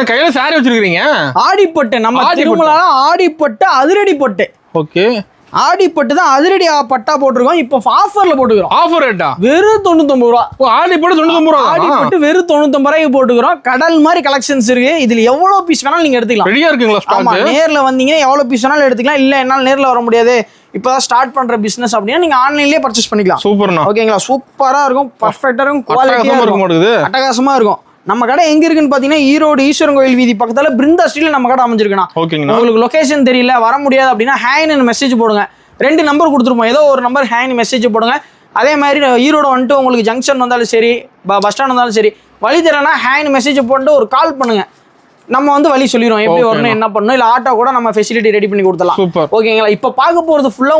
கையில சாரி வச்சிருக்கீங்க. ஆடிப்பட்டு நம்ம திருமலா ஆடிப்பட்டு அதிரடி பட்டு. ஓகே, ஆடிப்பட்டு தான் அதிரடி பட்டா போட்டிருக்கோம். இப்போ ஆஃபர்ல போட்டுக்கிறோம். ஆஃபர் ரேட்டா? வெறும் 99 ரூபா. ஆடிப்பட்டு 99 ரூபா. ஆடிப்பட்டு வெறும் 99 ரூபாய்க்கு போட்டுக்கிறோம். கடல் மாதிரி கலெக்ஷன்ஸ் இருக்கு. இதுல எவ்வளவு பீஸ் வேணாலும் நீங்க எடுத்துக்கலாம். ரெடியா இருக்குங்களா ஸ்டாக்? ஆமா, நேர்ல வந்தீங்கன்னா எவ்வளவு பீஸ் வேணாலும் எடுத்துக்கலாம். இல்ல என்னால நேர்ல வர முடியாது, இப்பதான் ஸ்டார்ட் பண்ற பிசினஸ் அப்படின்னா நீங்க ஆன்லைன்லயே பர்ச்சேஸ் பண்ணிக்கலாம். சூப்பர்ண்ணா. ஓகேங்களா? சூப்பரா இருக்கும், பர்ஃபெக்ட்டா இருக்கும், குவாலிட்டியா இருக்கும், அட்டகாசமா இருக்கும். நம்ம கடை எங்க இருக்குன்னு பாத்தீங்கன்னா ஈரோடு ஈஸ்வரன் கோயில் வீதி பக்கத்துல பிருந்தா ஸ்ட்ரீட்ல நம்ம கடை அமைஞ்சிருக்குண்ணா. உங்களுக்கு லொகேஷன் தெரியல, வர முடியாது அப்படின்னா ஹேன்னு மெசேஜ் போடுங்க. 2 நம்பர் கொடுத்துருப்போம், ஏதோ ஒரு நம்பர் ஹேன்னு மெசேஜ் போடுங்க. அதே மாதிரி ஈரோடு வந்துட்டு உங்களுக்கு ஜங்ஷன் வந்தாலும் சரி, பஸ் ஸ்டாண்ட் வந்தாலும் சரி, வழி தெரியலனா ஹேன்னு மெசேஜ் போட்டு ஒரு கால் பண்ணுங்க. நம்ம வந்து வழி சொல்லிடுவோம், எப்படி வரணும், என்ன பண்ணணும். இல்லை ஆட்டோ கூட நம்ம ஃபெசிலிட்டி ரெடி பண்ணி கொடுத்துடலாம். ஓகேங்களா? இப்போ பார்க்க போறது ஃபுல்லா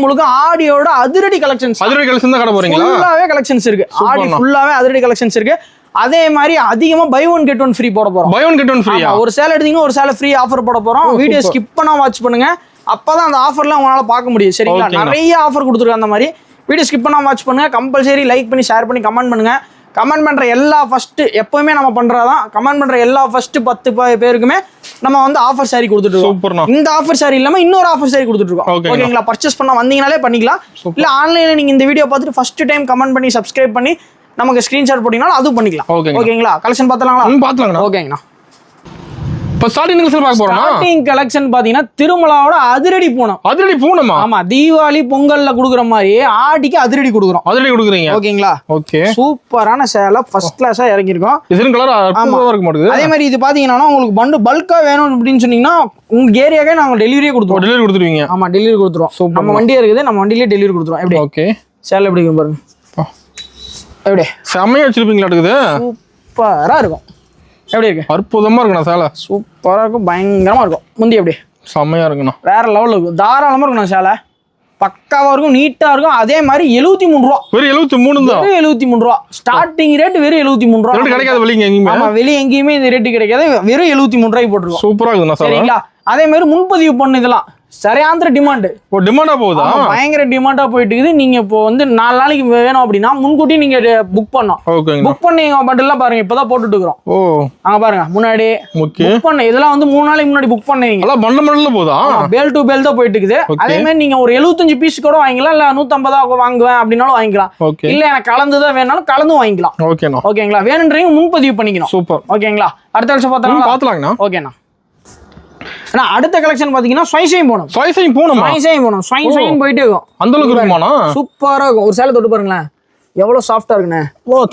முழுக்க ஆடியோட அதிரடி கலெக்ஷன்ஸ். அதிரடி கலெக்ஷன் தான் கடை போறீங்களா? ஃபுல்லாவே கலெக்ஷன்ஸ் இருக்கு. ஆடி ஃபுல்லாவே அதிரடி கலெக்ஷன்ஸ் இருக்கு. அதே மாதிரி அதிகமா buy one get one free போட போறோம். பை ஒன் கெட் ஒன் ஃப்ரீயா? ஒரு சேலை எடுத்தீங்கன்னா ஒரு சேலை ஃப்ரீ ஆஃபர் போட போறோம். வீடியோ ஸ்கிப் பண்ணா வாட்ச் பண்ணுங்க, அப்பதான் அந்த ஆஃபர்லாம் உங்களால பார்க்க முடியும். சரிங்களா? நிறைய ஆஃபர் கொடுத்துருக்காங்க. அந்த மாதிரி வீடியோ ஸ்கிப் பண்ணா வாட்ச் பண்ணுங்க. கம்பல்சரி லைக் பண்ணி ஷேர் பண்ணி கமெண்ட் பண்ணுங்க. கமெண்ட் பண்ற எல்லா ஃபர்ஸ்ட் எப்பவுமே நம்ம பண்றதான். கமெண்ட் பண்ற எல்லா ஃபர்ஸ்ட் 10 பேருக்குமே நம்ம வந்து ஆஃபர் சாரி கொடுத்துட்டு இருக்கோம். இந்த ஆஃபர் சாரி இல்லாம இன்னொரு ஆஃபர் சாரி கொடுத்துட்டு இருக்கோம். ஓகேங்களா? பர்ச்சேஸ் பண்ண வந்தீங்கனாலே பண்ணிக்கலாம். இல்ல ஆன்லைன்ல நீங்க இந்த வீடியோ பார்த்துட்டு ஃபர்ஸ்ட் டைம் கமெண்ட் பண்ணி சப்ஸ்கிரைப் பண்ணி நமக்கு ஸ்கிரீன்ஷாட் போட்டீங்கனாலும் அதுவும் பண்ணிக்கலாம். ஓகேங்களா? கலெக்ஷன் பார்த்தலாங்களா? ஓகேங்கண்ணா. இப்போ ஸ்டார்டிங் கலெக்ஷன் பார்க்க போறோம். ஸ்டார்டிங் கலெக்ஷன் பாத்தீங்கன்னா திருமலாவோட அதிரடி பூனம். அதிரடி பூனமா? ஆமா, தீபாவளி பொங்கல்ல குடுக்குற மாதிரி ஆடிக்கு அதிரடி குடுக்குறோம். அதிரடி குடுக்குறீங்க. ஓகேங்களா? ஓகே, சூப்பரான சேலை ஃபர்ஸ்ட் கிளாஸா இறங்கிருக்கோம். டிசைன் கலர் அற்புதமா இருக்க மாட்டேங்குது. அதே மாதிரி இது பாத்தீங்கன்னா உங்களுக்கு பண்டு பல்கா வேணும் அப்படின்னு சொன்னீங்கன்னா உங்க ஏரியாக்கே நாங்க டெலிவரியே கொடுத்துருவோம். டெலிவரி கொடுத்துருவீங்க? ஆமா, டெலிவரி கொடுத்துருவோம். நம்ம வண்டியே இருக்குது, நம்ம வண்டியிலே டெலிவரி கொடுத்துருவோம். எப்படி? ஓகே, சேலை எப்படி இருக்கும் பாருங்க. எப்படி செம்மையா வச்சிருப்பீங்களா? இருக்குது சூப்பரா இருக்கும். எப்படி இருக்கு? அற்புதமா இருக்குண்ணா சேலை. சூப்பரா இருக்கும், பயங்கரமா இருக்கும். முந்தி எப்படி செம்மையா இருக்குண்ணா, வேற லெவலில் இருக்கும். தாராளமா இருக்கும் சேலை, பக்காவா இருக்கும், நீட்டா இருக்கும். அதே மாதிரி 73 ரூபா. வெறும் 73 தான். 73 ரூபா ஸ்டார்டிங் ரேட். வெறும் 73 ரூபா கிடைக்காது வெளியே எங்கேயுமே. ஆமா, வெளியே எங்கேயுமே இந்த ரேட்டு கிடைக்காது. வெறும் 73 ரூபாய்க்கு போட்டுருக்கோம். சூப்பரா இருக்குண்ணா. சரிங்களா? அதே மாதிரி முன்பதிவு பண்ணு இதெல்லாம் சரியாந்திர டிமாண்ட். டிமாண்டா போகுதா? பயங்கர டிமாண்டா போயிட்டு இருக்குது. நீங்க இப்போ வந்து 4 நாளைக்கு வேணும் அப்படின்னா முன்கூட்டி நீங்க புக் பண்ணோம். புக் பண்ணீங்க பண்டெல்லாம் பாருங்க இப்பதான் போட்டுட்டு இருக்கிறோம். ஓ, அங்க பாருங்க முன்னாடி புக் பண்ண இதெல்லாம் வந்து 3 நாளைக்கு முன்னாடி புக் பண்ணீங்க. பண்டல போதா? பேல் டு பேல் தான் போயிட்டு இருக்குது. அதே மாதிரி நீங்க ஒரு 75 பீஸ் கூட வாங்கிக்கலாம், இல்ல 150 வாங்குவேன் அப்படின்னாலும் வாங்கிக்கலாம். இல்ல எனக்கு கலந்துதான் வேணாலும் கலந்து வாங்கிக்கலாம். ஓகேங்களா? வேணுன்றீங்க முன்பதிவு பண்ணிக்கணும். சூப்பர். ஓகேங்களா? அடுத்த வருஷம் பாத்தலாங்கண்ணா. ஓகேண்ணா. அடுத்த கலெக்ஷன் பாத்தீங்கன்னா போயிட்டே இருக்கும். அந்த அளவுக்கு இருக்குமாண்ணா? சூப்பரா இருக்கும். ஒரு சேலை தொட்டு பாருங்களேன், எவ்வளவு சாஃப்டா இருக்குண்ணே.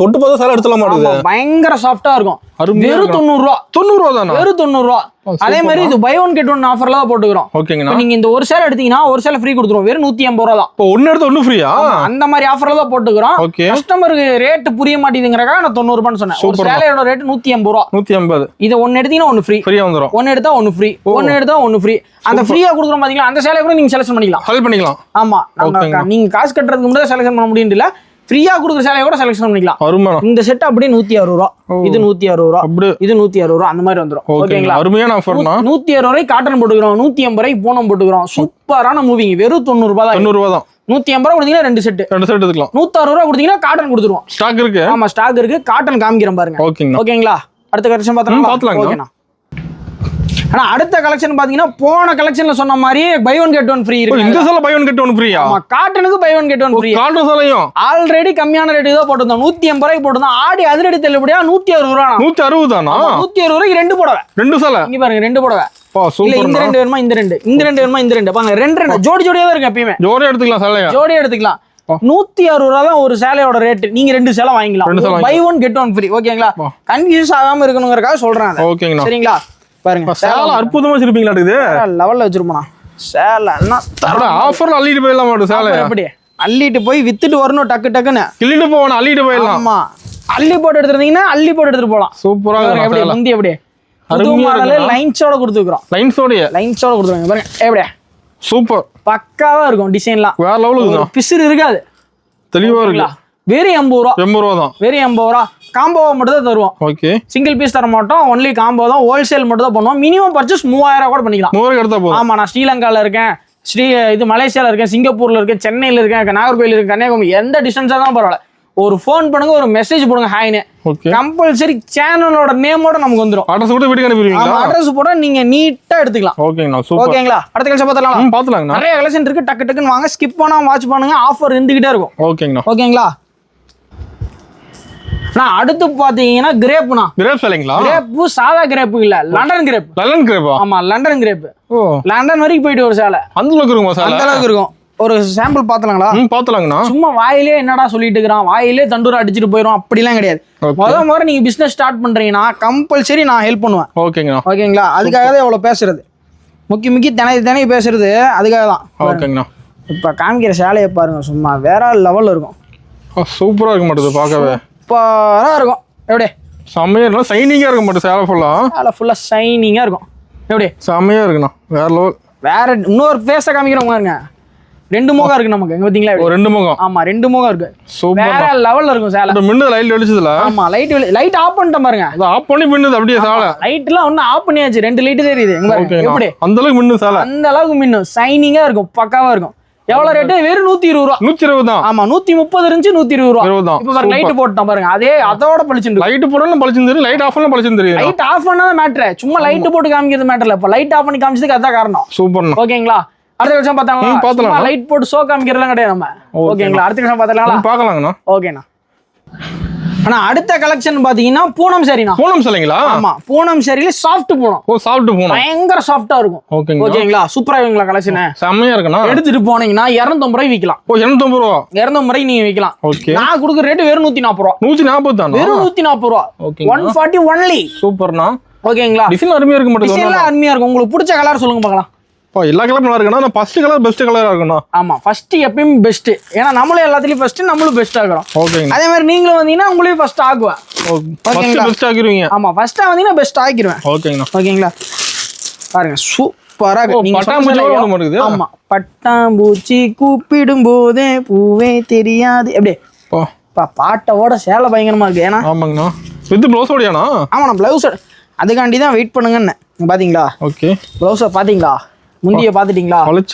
தொட்டு பார்த்தா சேலை எடுத்துலாம் மாட்டேங்குது. பயங்கர சாஃப்டா இருக்கும். வெறும் 90 ரூபா. 90 ரூபா தானே? வெறும் 90 ரூபா. அதே மாதிரி இது பை ஒன் கெட் ஒன் ஆஃபர்ல தான் போட்டுக்கிறோம். ஓகேங்கண்ணா. நீங்க இந்த ஒரு சேலை எடுத்தீங்கன்னா ஒரு சேலை ஃப்ரீ கொடுத்துருவோம். வெறும் 180 ரூபா தான். இப்போ ஒன்னு எடுத்து ஒன்னு ஃப்ரீயா? அந்த மாதிரி ஆஃபர்ல தான் போட்டுக்கிறோம். கஸ்டமருக்கு ரேட் புரிய மாட்டேங்குதுங்கறக்காக நான் 90 ரூபான்னு சொன்னேன். ஒரு சேலையோட ரேட் 180 ரூபா. 180. இத ஒன்னு எடுத்தீங்கன்னா ஒன்னு ஃப்ரீ. ஃப்ரீயா வந்துரும். ஒன்னு எடுத்தா ஒன்னு ஃப்ரீ, ஒன்னு எடுத்தா ஒன்னு ஃப்ரீ. அந்த ஃப்ரீயா கொடுக்குறோம் பாத்தீங்களா, அந்த சேலைய கூட நீங்க செலக்ட் பண்ணிக்கலாம். ஹெல்ப் பண்ணிக்கலாம். ஆமா, நீங்க காசு கட்டுறதுக்கு முன்னாடி செலக்ட் பண்ண முடியும். இல்ல ஃப்ரீயா கொடுக்குற சேலைய கூட செலக்ஷன் பண்ணிக்கலாம். இந்த செட் அப்படியே 160 ரூபா, இது 160 ரூபா, இது 160 ரூபா, அந்த மாதிரி வந்துரும். ஓகேங்களா? அருமையான ஆஃபர்னா 160 ரூபாய்க்கு காட்டன் போட்டுக்கிறோம், 180 ரூபாய்க்கு பூனம் போட்டுக்கிறோம். சூப்பரான மூவிங். வெறும் 90 ரூபா தான். 90 ரூபா தான். 180 ரூபா கொடுத்தீங்கன்னா 2 செட் எடுத்துக்கலாம். 160 ரூபா கொடுத்தீங்கன்னா காட்டன் கொடுத்துருவோம். ஸ்டாக் இருக்கு. ஆமா, ஸ்டாக் இருக்கு. காட்டன் காமிக்கிறேன் பாருங்க. ஓகேங்களா? அடுத்த கலெக்ஷன் பார்த்தலாம். ஓகேண்ணா. ஆனா அடுத்த கலெக்ஷன் பாத்தீங்கன்னா போன கலெக்ஷன்ல சொன்ன மாதிரி buy one get one free இருக்கு. இந்த சேலை பை ஒன் கெட் ஒன் ஃப்ரீயா? ஆமா, காட்டனுக்கு buy one get one free. Cotton சேலையும் ஆல்ரெடி கம்மியான ரேட் தான் போட்டுருந்தோம். 180 ரூபாய்க்கு போட்டுருந்தோம். ஆடி அதிரடி தள்ளுபடியா 160 ரூபா. 160 தானா? 160 ரூபாய்க்கு 2 புடவை. 2 சேலை இங்க பாருங்க. 2 புடவை. இல்ல இந்த 2 வேணுமா, இந்த 2, இந்த 2 வேணுமா, இந்த 2 பாருங்க. 2 ஜோடி ஜோடியா தான் இருக்கு. எப்பயுமே ஜோடியா எடுத்துக்கலாம். சேலையா ஜோடியா எடுத்துக்கலாம். 160 ரூபா தான் ஒரு சேலையோட ரேட். நீங்க 2 சேலை வாங்கிக்கலாம். Buy one get one free. ஓகேங்களா? கன்ஃபியூஸ் ஆகாம இருக்கணும்ங்கறதுக்காக சொல்றேன். ஓகேங்களா? சரிங்களா? பாருங்க சேலை அற்புதமா வச்சிருப்பீங்களா? இருக்குது லெவல்ல வச்சிருப்போம். சேலைன்னா ஆஃபர்ல அள்ளிட்டு போயிடலாம். மாட்டோம் சேலை எப்படி அள்ளிட்டு போய் வித்துட்டு வரணும். டக்குன்னு கிள்ளிட்டு போகணும், அள்ளிட்டு போயிடலாம். ஆமா, அள்ளி போட்டு எடுத்துட்டீங்கன்னா அள்ளி போட்டு எடுத்துட்டு போகலாம். சூப்பரா எப்படி முந்தி எப்படி புது மாடல் லைன்ஸோட கொடுத்துக்கிறோம். லைன்ஸோட கொடுத்துருவாங்க பாருங்க. எப்படி சூப்பர் பக்காவா இருக்கும். டிசைன்லாம் வேற லெவலுக்கு பிசுறு இருக்காது. தெளிவா இருக்கு. வெறும் 80 ரூபா. 80 ரூபா தான். வெறும் 80 ரூபா. காம்போ மட்டும் தான் தருவோம். ஓகே, சிங்கிள் பீஸ் தர மாட்டோம். ஒன்லி காம்போ தான். ஹோல்சேல் மட்டும் தான் பண்ணுவோம். மினிமம் பர்ச்சேஸ் 3000 கூட பண்ணிக்கலாம். 3000 எடுத்தா போதும். ஆமா, நான் ஸ்ரீலங்கால இருக்கேன், இது மலேசியால இருக்கேன், சிங்கப்பூர்ல இருக்கேன், சென்னையில இருக்கேன், நாகர்கோவில் இருக்கேன், கன்னியாகுமரி, எந்த டிஸ்டன்ஸா தான் பரவாயில்ல. ஒரு ஃபோன் பண்ணுங்க, ஒரு மெசேஜ் போடுங்க ஹாய்னு. ஓகே. கம்பல்சரி சேனலோட நேமோட நமக்கு வந்துரும். அட்ரஸ் கூட வீட்டுக்கு அனுப்பிடுவீங்களா? அட்ரஸ் போட நீங்க நீட்டா எடுத்துக்கலாம். ஓகேங்கண்ணா, சூப்பர். ஓகேங்களா? அடுத்த கலெக்ஷன் பார்த்தலாம். பாத்துலாங்கண்ணா. நிறைய கலெக்ஷன் இருக்கு, டக்கு டக்குன்னு வாங்க, ஸ்கிப் பண்ணாம வாட்ச் பண்ணுங்க, ஆஃபர் இருந்துகிட்டே இருக்கும். ஓகேங்கண்ணா. ஓகேங்களா? நான் அடுத்து பாத்தீங்கன்னா கிரேப்னா. கிரேப் இல்லைங்களா? கிரேப் சாதா கிரேப் இல்ல, லண்டன் கிரேப். லண்டன் கிரேப்பா? ஆமா, லண்டன் கிரேப். ஓ, லண்டன் வரைக்கும் போயிட்டு ஒரு சேலை. அந்த அளவுக்கு இருக்குமா சேலை? அந்த அளவுக்கு இருக்கும். ஒரு சாம்பிள் பாத்தலாங்களா? பாத்தலாங்கண்ணா. சும்மா வாயிலே என்னடா சொல்லிட்டு இருக்கிறான், வாயிலே தண்டூரா அடிச்சிட்டு போயிடும் அப்படிலாம் கிடையாது. முறை நீங்க பிசினஸ் ஸ்டார்ட் பண்றீங்கன்னா கம்பல்சரி நான் ஹெல்ப் பண்ணுவேன். ஓகேங்கண்ணா. ஓகேங்களா? அதுக்காக தான் இவ்வளவு பேசுறது, முக்கிய தினை பேசுறது அதுக்காக தான். ஓகேங்கண்ணா. இப்ப காமிக்கிற சேலையை பாருங்க, சும்மா வேற லெவல்ல இருக்கும். சூப்பரா இருக்க மாட்டேது பார்க்கவே. சூப்பரா இருக்கும். எப்படி செம்மையா இருக்கும், சைனிங்கா இருக்க மாட்டேது சேலை ஃபுல்லா. சேலை ஃபுல்லா சைனிங்கா இருக்கும். எப்படி செம்மையா இருக்குண்ணா, வேற லெவல். வேற இன்னொரு ஃபேஸ காமிக்கிறோம் பாருங்க, 2 முகம் இருக்கு நமக்கு. எங்க பாத்தீங்களா? 2 முகம். ஆமா, 2 முகம் இருக்கு. சூப்பர். வேற லெவல்ல இருக்கும் சேலை. மின்னது லைட் அடிச்சதுல. ஆமா, லைட் ஆஃப் பண்ணிட்டேன் பாருங்க. அது ஆஃப் பண்ணி மின்னது அப்படியே சேலை. லைட் எல்லாம் ஒண்ணு ஆஃப் பண்ணியாச்சு, 2 லைட் தெரியுது. எங்க பாருங்க எப்படி அந்த அளவுக்கு மின்னு சேலை. அந்த அளவுக்கு மின்னும், சைனிங்கா இருக்கும், பக்காவா இருக்கும். எவ்வளவு ரேட்டு? வெறும் 120 ரூபா. 120 தான். ஆமா, 130 இருந்துச்சு, 120 ரூபா. இப்ப பாருங்க லைட் போட்டோம் பாருங்க, அதோட பளிச்சுட்டு. லைட் போடணும் பளிச்சுன்னு தெரியும், லைட் ஆஃப் பண்ணா பளிச்சுன்னு தெரியும். லைட் ஆஃப் பண்ணாத மேட்டர், சும்மா லைட் போட்டு காமிக்கிறது மேட்டர் இல்ல. இப்ப லைட் ஆஃப் பண்ணி காமிச்சதுக்கு அதான் காரணம். சூப்பர்ண்ணா. ஓகேங்களா? அடுத்த விஷயம் பார்த்தாங்களா? லைட் போட்டு ஷோ காமிக்கிறதுலாம் கிடையாது நம்ம. ஓகேங்களா? அடுத்த விஷயம் பார்த்தாங்களா? பார்க்கலாங்கண்ணா. ஓகேண்ணா. ஆனா அடுத்த கலெக்ஷன் பாத்தீங்கன்னா பூனம் சரிண்ணா. பூனம் சரிங்களா? ஆமா, பூனம் சரியில சாஃப்ட் பூனம். ஓ, சாஃப்ட் பூனம். பயங்கர சாஃப்ட்டா இருக்கும். ஓகேங்களா? சூப்பரா இருக்குங்களா கலெக்ஷன்? செம்மையா இருக்குண்ணா. எடுத்துட்டு போனீங்கன்னா 250 ரூபாய் விக்கலாம். ஓ, 250 ரூபா. 250 ரூபாய் நீங்க விக்கலாம். ஓகே. நான் கொடுக்குற ரேட் வெறும் 140 ரூபா. 140 தானா? வெறும் 140 ரூபா. ஓகே. 140 ஒன்லி. சூப்பர்ண்ணா. ஓகேங்களா? டிசைன் அருமையா இருக்க மாட்டேங்குது. டிசைன் அருமையா இருக்கும். உங்களுக்கு பிடிச்ச கலர் சொல்லுங்க பார்க்கலாம். எல்லா கலரும் நல்லா இருக்குண்ணா. நான் ஃபர்ஸ்ட் கலர் பெஸ்ட் கலரா இருக்குண்ணா. ஆமா, ஃபர்ஸ்ட் எப்பயும் பெஸ்ட். ஏன்னா நம்மளும் எல்லாத்துலயும் ஃபர்ஸ்ட், நம்மளும் பெஸ்ட் ஆகுறோம். ஓகேங்க. அதே மாதிரி நீங்களும் வந்தீங்கன்னா உங்களையும் ஃபர்ஸ்ட் ஆக்குவேன். ஃபர்ஸ்ட் பெஸ்ட் ஆக்கிடுவீங்க. ஆமா, ஃபர்ஸ்டா வந்தீங்கன்னா பெஸ்ட் ஆக்கிடுவேன். ஓகேங்கண்ணா. ஓகேங்களா? பாருங்க சூப்பரா இருக்கு. நீங்க பட்டாம்பூச்சி வர மாட்டேங்குது. ஆமா, பட்டாம்பூச்சி கூப்பிடும் போதே பூவே தெரியாது. எப்படி பாட்டோட சேலை பயங்கரமா இருக்கு. ஏன்னா ஆமாங்கண்ணா, வித் ப்ளவுஸ் ஓடியாண்ணா? ஆமாண்ணா, பிளவுஸ் அதுக்காண்டி தான் வெயிட் பண்ணுங்கன்னு. பாத்தீங்களா? ஓகே. பிளவுஸ பாத்தீங்களா? முந்திய பாத்துட்டீங்களா?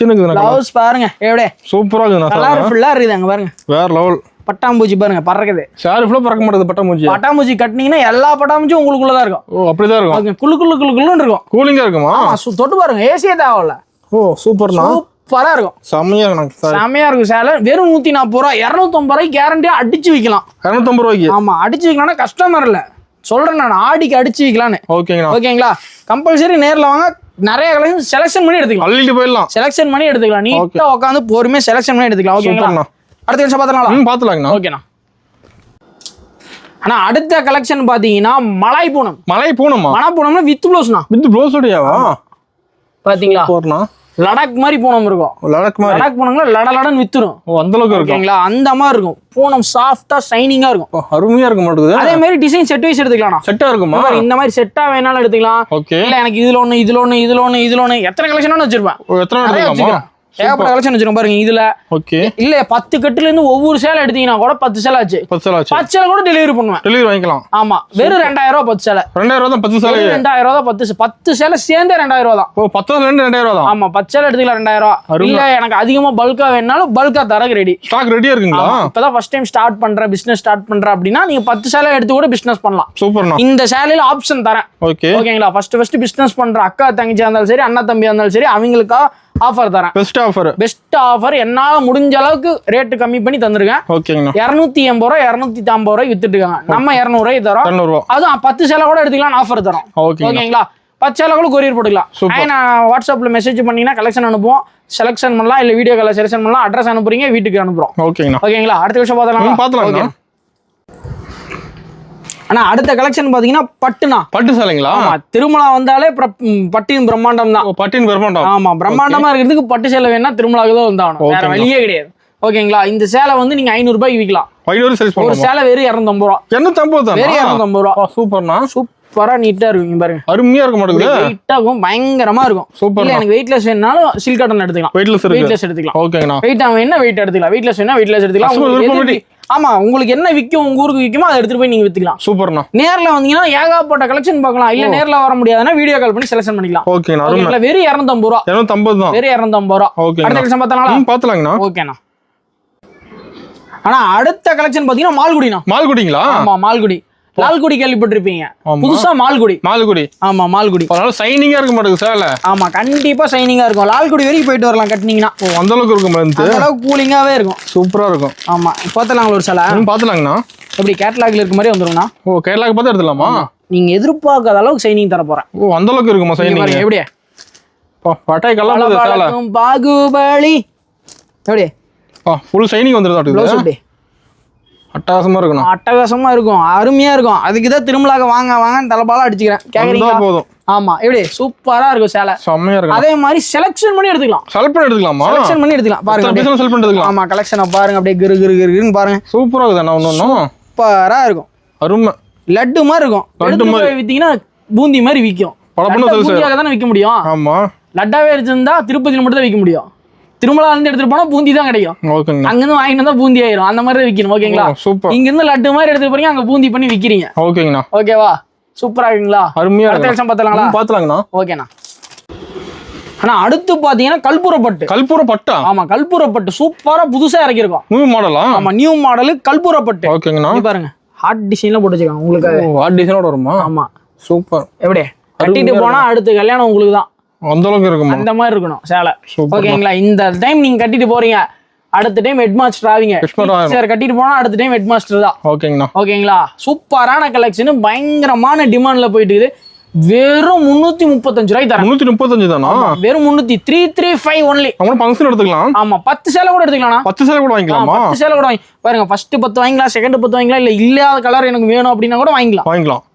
பிளவுஸ் பாருங்க எப்படி சூப்பரா இருக்குண்ணா. கலர்ஃபுல்லா இருக்குது. அங்க பாருங்க, வேற லெவல். பட்டாம்பூச்சி பாருங்க பறக்குது. சாரி ஃபுல்லா பறக்க மாட்டேது பட்டாம்பூச்சி. பட்டாம்பூச்சி கட்டினீங்கன்னா எல்லா பட்டாம்பூச்சியும் உங்களுக்குள்ளதான் இருக்கும். ஓ, அப்படிதான் இருக்கும். குளுன்னு இருக்கும். கூலிங்கா இருக்குமா? தொட்டு பாருங்க, ஏசியே தேவையில்ல. ஓ, சூப்பர்ண்ணா. சூப்பரா இருக்கும். செம்மையா இருக்கும் சேலை. வெறும் 140 ரூபா. 250 ரூபாய்க்கு கேரண்டியா அடிச்சு வைக்கலாம். 250 ரூபாய்க்கு? ஆமா, அடிச்சு வைக்கலாம்னா கஸ்டமர் இல்ல, சொல்றேன் நான், ஆடிக்கு அடிச்சு வைக்கலான்னு. ஓகேங்களா? கம்பல்சரி நேர்ல வாங்க, நிறைய கலெக்ஷன் செலக்ஷன் பண்ணி எடுத்துக்கலாம். அள்ளிட்டு போயிடலாம், செலக்ஷன் பண்ணி எடுத்துக்கலாம். நீட்டா உட்காந்து பொறுமையா செலக்ஷன் பண்ணி எடுத்துக்கலாம். ஓகேங்களா? அடுத்த கலெக்ஷன் பார்த்தலாம். பாத்துலாங்கண்ணா. ஓகேண்ணா. ஆனா அடுத்த கலெக்ஷன் பாத்தீங்கன்னா மலாய் பூனம். மலாய் பூனமா? மலாய் பூனம்னா வித் ப்ளவுஸ்னா? வித் ப்ளவுஸ் ஓடியாவா? பாத்தீங்களா? போறனா லடாக் மாதிரி பூனம் இருக்கும். லடாக் பூனம்ல லடலடன்னு வித்துரும். அந்த அளவுக்கு இருக்கும். ஓகேங்களா? அந்த மாதிரி இருக்கும். பூனம் சாஃப்ட்டா ஷைனிங்கா இருக்கும். அருமையா இருக்க மாட்டேங்குது. அதே மாதிரி டிசைன் செட் வைஸ் எடுத்துக்கலாம். செட்டா இருக்குமா? இந்த மாதிரி செட்டா வேணாலும் எடுத்துக்கலாம். இல்ல எனக்கு இதுல ஒண்ணு, இதுல ஒண்ணு, இதுல ஒண்ணு, இதுல ஒண்ணு, எத்தனை கலெக்ஷன் வச்சிருப்பேன். எத்தனை எடுத்துக்கலாம்? ஏகப்பட்ட கலெக்ஷன் வச்சிருக்கோம் பாருங்க. இதுல ஓகே இல்ல 10 கட்டுல இருந்து ஒவ்வொரு சேலை எடுத்தீங்கன்னா கூட 10 சேலை ஆச்சு. 10 சேலை கூட டெலிவரி பண்ணுவேன். டெலிவரி வாங்கிக்கலாம். ஆமா, வெறும் 2000 ரூபாய் 10 சேலை. 2000 ரூபாய் தான் 10 சேலை. 2000 ரூபாய் தான் 10 சேலை சேர்ந்தே 2000 ரூபாய் தான். ஓ, 10 சேலை 2000 ரூபாய் தான். ஆமா, 10 சேலை எடுத்துக்கலாம் 2000 ரூபாய். இல்ல எனக்கு அதிகமா பல்கா வேணாலும் பல்கா தரக்கு ரெடி. ஸ்டாக் ரெடியா இருக்குங்களா? இப்பதான் ஃபர்ஸ்ட் டைம் ஸ்டார்ட் பண்ற பிசினஸ் ஸ்டார்ட் பண்ற அப்படின்னா நீங்க 10 சேலை எடுத்து கூட பிசினஸ் பண்ணலாம். சூப்பர்ண்ணா. இந்த சேலையில ஆப்ஷன் தரேன். ஓகேங்களா? ஃபர்ஸ்ட் பிசினஸ் பண்ற அக்கா தங்கச்சியா இருந்தாலும் சரி, அண்ணா தம்பியா இருந்தாலும் சரி, அவங்களுக்கா ஆஃபர் தரேன். பெஸ்ட் ஆஃபர் என்னால முடிஞ்ச அளவுக்கு ரேட் கம்மி பண்ணி தந்திருக்கேன். ஓகேங்களா? 280 ரூபாய் 250 ரூபாய் வித்துட்டு இருக்காங்க. நம்ம 200 ரூபாய் தரோம். அதுவும் 10 சேலை கூட எடுத்துக்கலாம், ஆஃபர் தரோம். ஓகேங்களா? 10 சேலை கூட கொரியர் போட்டுக்கலாம். நான் வாட்ஸ்அப்ல மெசேஜ் பண்ணீங்கன்னா கலெக்ஷன் அனுப்புவோம், செலக்ஷன் பண்ணலாம். இல்ல வீடியோ கால் செலக்ஷன் பண்ணலாம். அட்ரஸ் அனுப்புறீங்க, வீட்டுக்கு அனுப்புறோம். ஓகேங்களா? அடுத்த விஷயம் பார்த்தலாம். ஆனா அடுத்த கலெக்ஷன் பாத்தீங்கன்னா பட்டுனா. பட்டு சேலைங்களா? ஆமா, திருமலா வந்தாலே பட்டின் பிரம்மாண்டம் தான். பட்டின் பிரம்மாண்டம். ஆமா, பிரம்மாண்டமா இருக்கிறதுக்கு பட்டு சேலை வேணா திருமலாவுக்கு தான் வந்தாகணும், வேற வழியே கிடையாது. ஓகேங்களா? இந்த சேலை வந்து நீங்க 500 ரூபாய்க்கு விற்கலாம். ஒரு சேலை வெறும் 250 ரூபா. 250 வெறும் 250 ரூபா. சூப்பர்ண்ணா. சூப்பரா நீட்டா இருக்கும் பாருங்க. அருமையா இருக்க மாட்டேங்குது. வெயிட்டா இருக்கும், பயங்கரமா இருக்கும். சூப்பர். எனக்கு வெயிட்லெஸ் வேணாலும் சில்க் காட்டன் எடுத்துக்கலாம். வெயிட்லெஸ் எடுத்துக்கலாம். ஓகேங்களா? வெயிட் என்ன வெயிட் எடுத்துக்கலாம். வெயிட்லெஸ் வேணா வெயிட்லெஸ் எடுத்துக்கலாம். ஆமா, உங்களுக்கு என்ன விற்கும், உங்க ஊருக்கு விற்குமோ அதை எடுத்துட்டு போய் நீங்க வித்துக்கலாம். சூப்பர்ண்ணா. நேர்ல வந்தீங்கன்னா ஏகப்பட்ட கலெக்ஷன் பார்க்கலாம். இல்ல நேர்ல வர முடியாதுன்னா வீடியோ கால் பண்ணி செலக்ஷன் பண்ணிக்கலாம். ஓகேங்களா? வெறும் 250 ரூபா. 250 தான். வெறும் 250 ரூபா. அடுத்த கலெக்ஷன் பார்த்தலாம். பாத்துலாங்கண்ணா. ஓகேண்ணா. ஆனா அடுத்த கலெக்ஷன் பாத்தீங்கன்னா மால்குடினா. மால்குடிங்களா? ஆமா மால்குடி. லால்குடி கேள்விப்பட்டிருப்பீங்க, புதுசா மால்குடி. மால்குடி. ஆமா மால்குடி. அதனால சைனிங்கா இருக்க மாட்டேங்குது சேலை. ஆமா கண்டிப்பா சைனிங்கா இருக்கும். லால்குடி வரைக்கும் போயிட்டு வரலாம் கட்டினீங்கன்னா. அந்த அளவுக்கு இருக்கும், அந்த அளவுக்கு கூலிங்காவே இருக்கும். சூப்பரா இருக்கும். ஆமா பார்த்தலாங்களா ஒரு சேலை? பாத்துலாங்கண்ணா. எப்படி கேட்டலாக்ல இருக்க மாதிரி வந்துருங்கண்ணா. ஓ கேரளாக்கு பார்த்து எடுத்துலாமா? நீங்க எதிர்பார்க்காத அளவுக்கு சைனிங் தர போறேன். ஓ அந்த அளவுக்கு இருக்குமா சைனிங்? எப்படி பட்டை கலர் சேலை பாகுபலி எப்படி ஃபுல் சைனிங் வந்துருது. அட்டகாசமா இருக்கணும். அட்டகாசமா இருக்கும், அருமையா இருக்கும். அதுக்கு தான் திருமலாக வாங்க வாங்கன்னு தலைப்பாலாம் அடிச்சுக்கிறேன். கேக்குறீங்களா? போதும். ஆமா எப்படி சூப்பரா இருக்கும் சேலை, செம்மையா இருக்கும். அதே மாதிரி செலக்ஷன் பண்ணி எடுத்துக்கலாம். செலக்ட் பண்ணி எடுத்துக்கலாமா? செலக்ஷன் பண்ணி எடுத்துக்கலாம். பாருங்க பிசினஸ் செலக்ட் பண்ணி எடுத்துக்கலாம். ஆமா கலெக்ஷனை பாருங்க அப்படியே கிரு கிரு கிருன்னு பாருங்க. சூப்பரா இருக்குது. நான் ஒண்ணு சூப்பரா இருக்கும். அருமை. லட்டு மாதிரி இருக்கும். லட்டு மாதிரி வித்தீங்கன்னா பூந்தி மாதிரி விக்கும். பூந்தியாக தானே விற்க முடியும். ஆமா லட்டாவே இருந்தா திருப்பதியில் மட்டும் தான் விற்க முடியும். திருமலா இருந்து எடுத்துட்டு போனா பூந்தி தான் கிடைக்கும். அங்கிருந்து வாங்கிட்டு வந்தா பூந்தி ஆயிரும். அந்த மாதிரி விக்கணும். ஓகேங்களா? சூப்பர். இங்க இருந்து லட்டு மாதிரி எடுத்துட்டு போறீங்க, அங்க பூந்தி பண்ணி விக்கிறீங்க. ஓகேங்கண்ணா. ஓகேவா? சூப்பரா இருக்குங்களா? அருமையா இருக்கு. அடுத்த பாத்தலாங்களா? பாத்தலாங்கண்ணா. ஓகேண்ணா. ஆனா அடுத்து பாத்தீங்கன்னா கல்பூரப்பட்டு. கல்பூரப்பட்டா? ஆமா கல்பூரப்பட்டு சூப்பரா புதுசா இறக்கிருக்கோம். நியூ மாடலா? ஆமா நியூ மாடல் கல்பூரப்பட்டு. ஓகேங்கண்ணா. பாருங்க ஹார்ட் டிசைன்ல போட்டு வச்சிருக்காங்க உங்களுக்கு. ஹார்ட் டிசைனோட வருமா? ஆமா சூப்பர். எப்படி கட்டிட்டு போனா அடுத்த கல்யாணம் உங்களுக்கு தான். அந்த அளவுக்கு இருக்கும். அந்த மாதிரி இருக்கணும் சேலை. ஓகேங்களா? இந்த டைம் நீங்க கட்டிட்டு போறீங்க, அடுத்த டைம் ஹெட் மாஸ்டர் ஆவீங்க. சார் கட்டிட்டு போனா அடுத்த டைம் ஹெட் மாஸ்டர் தான். ஓகேங்களா? ஓகேங்களா? சூப்பரான கலெக்ஷன், பயங்கரமான டிமாண்ட்ல போயிட்டு இருக்குது. வெறும் 335 ரூபாய் தரேன். 335 தானா? வெறும் 335 ஒன்லி. நம்ம ஃபங்க்ஷன் எடுத்துக்கலாம். ஆமா 10 சேலை கூட எடுத்துக்கலாம். 10 சேலை கூட வாங்கிக்கலாமா? 10 சேலை கூட வாங்கி பாருங்க. ஃபர்ஸ்ட் 10 வாங்கிக்கலாம், செகண்ட் 10 வாங்கிக்கலாம், இல்ல இல்லாத கலர் எனக்கு வேணும் அப்படினா கூட வாங்கிக்கலாம்.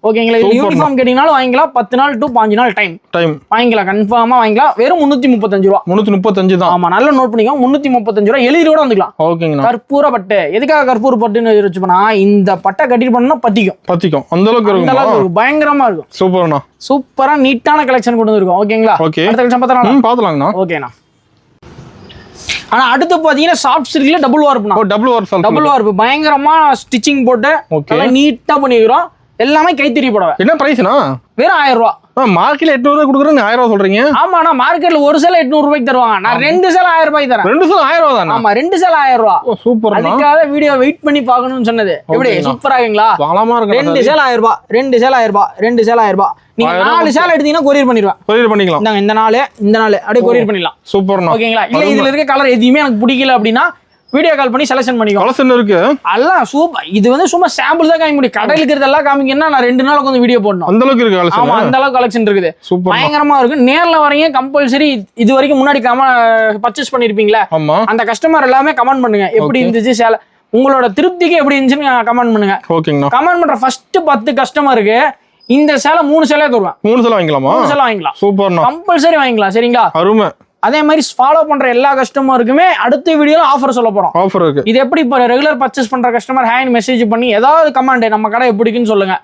ஓகேங்களா? இல்ல யூனிஃபார்ம் கேட்டிங்கனாலும் வாங்கிக்கலாம். 10 நாள் டு 5 நாள் டைம் வாங்கிக்கலாம். கன்ஃபார்மா வாங்கிக்கலாம். வெறும் 335 ரூபாய். 335 தான். ஆமா நல்லா நோட் பண்ணிக்கோங்க. 335 ரூபாய் எழுதி கூட வந்துக்கலாம். ஓகேங்களா? கற்பூர பட்டு. எதுக்காக கற்பூர பட்டுன்னு வச்சுப்பனா, இந்த பட்டை கட்டிட்டு பண்ணா பத்திக்கும். அந்த அளவுக்கு இருக்கும். பயங்கரமா இருக்கும். சூப்பர்ண்ணா. சூப்பரா நீட்டான கலெக்ஷன் கொண்டு வந்திருக்கோம். ஓகேங்களா? அடுத்த கலெக்ஷன் பார்த்தலாம்ண்ணா. ஓகேண்ணா. ஆனா அடுத்து பாத்தீங்கன்னா சாஃப்ட் சில்க்ல டபுள் வார்ப் பயங்கரமா ஸ்டிச்சிங் போட்டு நல்லா நீட்டா பண்ணிக்கிறோம். எல்லாமே கைத்தறி புடவை. என்ன பிரைஸ்னா? வெறும் 1000 ரூபாய். மார்க்கெட்ல 800 ரூபாய் கொடுக்குறேன், 1000 ரூபாய் சொல்றீங்க? ஆமாண்ணா மார்க்கெட்ல ஒரு சேலை 800 ரூபாய்க்கு தருவாங்க. நான் 2 சேலை 1000 ரூபாய்க்கு தரேன். 2 சேலை 1000 ரூபாய் தானா? ஆமா 2 சேலை 1000 ரூபாய். சூப்பர். அதுக்காக வீடியோ வெயிட் பண்ணி பார்க்கணும்னு சொன்னது. எப்படி சூப்பரா இருக்குங்களா? பலமா இருக்கு. 2 சேலை 1000 ரூபாய். 2 சேலை 1000 ரூபாய். 2 சேலை 1000 ரூபாய். நீங்க 4 சேலை எடுத்தீங்கன்னா கொரியர் பண்ணிடுவேன். கொரியர் பண்ணிக்கலாம். இந்தாங்க இந்த நாள் அப்படியே கொரியர் பண்ணிடலாம். சூப்பர்ண்ணா. ஓகேங்களா? இல்ல இதுல இருக்க கலர் எதுவுமே எனக்கு பிடிக்கல அப்படின்னா வீடியோ கால் பண்ணி செலக்ஷன் பண்ணிக்கோ. கலெக்ஷன் இருக்கு. எல்லாம் சூப்பர். இது வந்து சும்மா சாம்பிள் தான் காமிக்க முடியும். கடையில இருக்கிறதெல்லாம் காமிக்கணும்னா நான் 2 நாளுக்கு வந்து வீடியோ போடணும். அந்த அளவுக்கு இருக்கு கலெக்ஷன். ஆமா அந்த அளவுக்கு கலெக்ஷன் இருக்குது. சூப்பர். பயங்கரமா இருக்கு. நேர்ல வரீங்க கம்பல்சரி. இது வரைக்கும் முன்னாடி பர்ச்சேஸ் பண்ணிருப்பீங்களா? அந்த கஸ்டமர் எல்லாமே கமெண்ட் பண்ணுங்க. எப்படி இருந்துச்சு சேலை, உங்களோட திருப்திக்கு எப்படி இருந்துச்சுன்னு கமெண்ட் பண்ணுங்க. ஓகேங்களா? கமெண்ட் பண்ற ஃபர்ஸ்ட் 10 கஸ்டமருக்கு இந்த சேலை 3 சேலை தருவேன். 3 சேலை வாங்கிக்கலாமா? 3 சேலை வாங்கிக்கலாம். சூப்பர்ண்ணா. கம்பல்சரி வாங்கிக்கலாம். சரிங்களா? அருமை. அதே மாதிரி ஃபாலோ பண்ற எல்லா கஸ்டமருக்குமே அடுத்த வீடியோல ஆஃபர் சொல்ல போறோம். ஆஃபர் இருக்கு. இது எப்படி இப்போ ரெகுலர் பர்ச்சேஸ் பண்ற கஸ்டமர் ஹேண்ட் மெசேஜ் பண்ணி ஏதாவது கமெண்ட் நம்ம கடை எப்படின்னு சொல்லுங்க.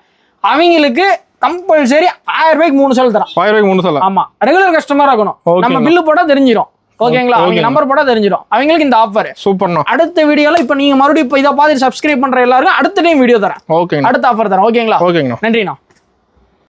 அவங்களுக்கு கம்பல்சரி 1000 ரூபாய்க்கு 3 சேலை தரோம். 1000 ரூபாய்க்கு 3 சேலை. ஆமா ரெகுலர் கஸ்டமரா இருக்கணும். நம்ம பில்லு போட்டா தெரிஞ்சிடும். ஓகேங்களா? அவங்க நம்பர் போட்டா தெரிஞ்சிடும். அவங்களுக்கு இந்த ஆஃபர். சூப்பர்ண்ணா. அடுத்த வீடியோல இப்போ நீங்க மறுபடியும் இதை பார்த்து சப்ஸ்கிரைப் பண்ற எல்லாருக்கும் அடுத்த டைம் வீடியோ தரேன். ஓகே அடுத்த ஆஃபர் தரேன். ஓகேங்களா? ஓகேங்க நன்றிண்ணா.